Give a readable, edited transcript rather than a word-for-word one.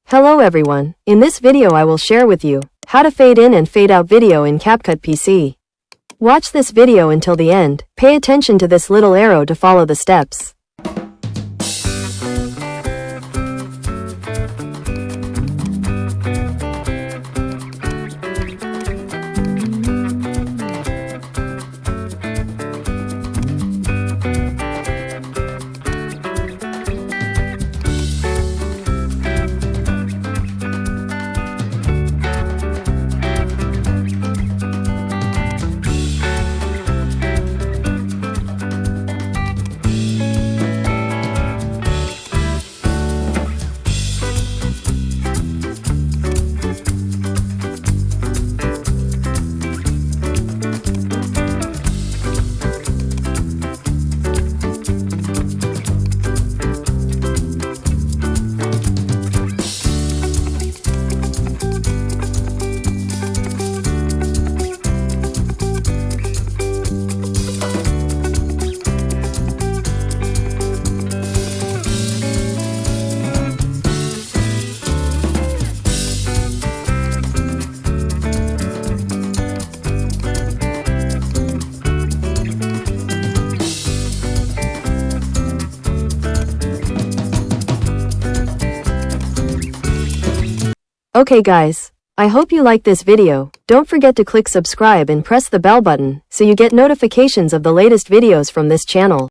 Hello everyone, in this video I will share with you how to fade in and fade out video in CapCut PC. Watch this video until the end, pay attention to this little arrow to follow the steps. Okay guys, I hope you like this video. Don't forget to click subscribe and press the bell button so you get notifications of the latest videos from this channel.